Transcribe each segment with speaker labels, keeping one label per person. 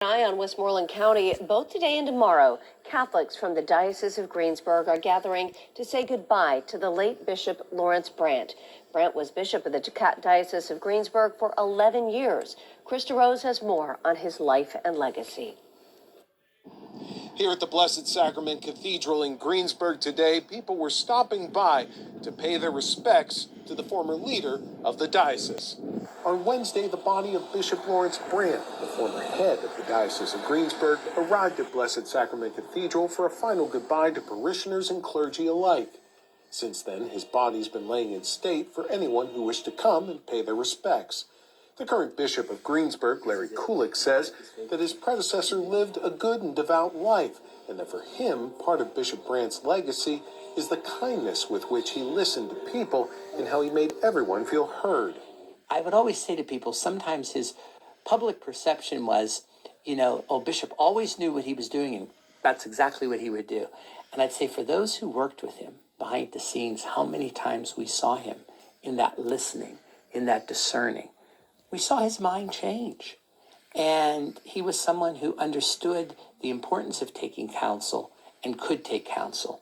Speaker 1: Eye on Westmoreland County. Both today and tomorrow, Catholics from the Diocese of Greensburg are gathering to say goodbye to the late Bishop Lawrence Brandt. Brandt was Bishop of the Diocese of Greensburg for 11 years. Krista Rose has more on his life and legacy.
Speaker 2: Here at the Blessed Sacrament Cathedral in Greensburg today, people were stopping by to pay their respects to the former leader of the diocese. On Wednesday, the body of Bishop Lawrence Brandt, the former head of the Diocese of Greensburg, arrived at Blessed Sacrament Cathedral for a final goodbye to parishioners and clergy alike. Since then, his body's been laying in state for anyone who wished to come and pay their respects. The current Bishop of Greensburg, Larry Kulik, says that his predecessor lived a good and devout life, and that for him, part of Bishop Brandt's legacy is the kindness with which he listened to people and how he made everyone feel heard.
Speaker 3: I would always say to people, sometimes his public perception was, Bishop always knew what he was doing, and that's exactly what he would do. And I'd say for those who worked with him behind the scenes, how many times we saw him in that listening, in that discerning. We saw his mind change. And he was someone who understood the importance of taking counsel and could take counsel.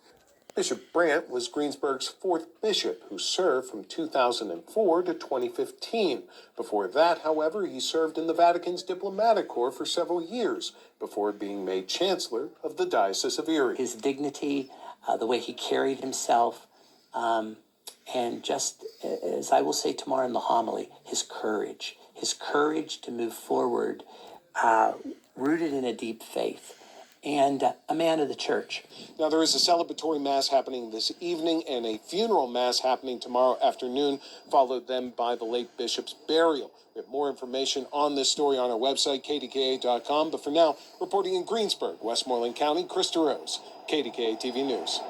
Speaker 2: Bishop Brandt was Greensburg's fourth bishop who served from 2004 to 2015. Before that, however, he served in the Vatican's diplomatic corps for several years before being made chancellor of the Diocese of Erie.
Speaker 3: His dignity, the way he carried himself, and just as I will say tomorrow in the homily, his courage to move forward, rooted in a deep faith, and a man of the church.
Speaker 2: Now, there is a celebratory mass happening this evening and a funeral mass happening tomorrow afternoon, followed then by the late bishop's burial. We have more information on this story on our website, kdka.com. But for now, reporting in Greensburg, Westmoreland County, Krista Rose, KDKA TV News.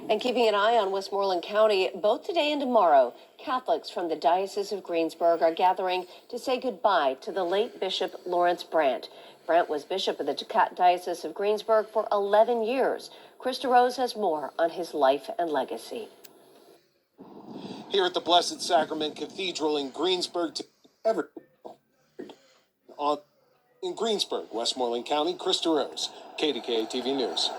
Speaker 1: And keeping an eye on Westmoreland County, both today and tomorrow, Catholics from the Diocese of Greensburg are gathering to say goodbye to the late Bishop Lawrence Brandt. Brandt was Bishop of the Diocese of Greensburg for 11 years. Krista Rose has more on his life and legacy.
Speaker 2: Here at the Blessed Sacrament Cathedral in Greensburg, in Greensburg, Westmoreland County, Krista Rose, KDKA TV News.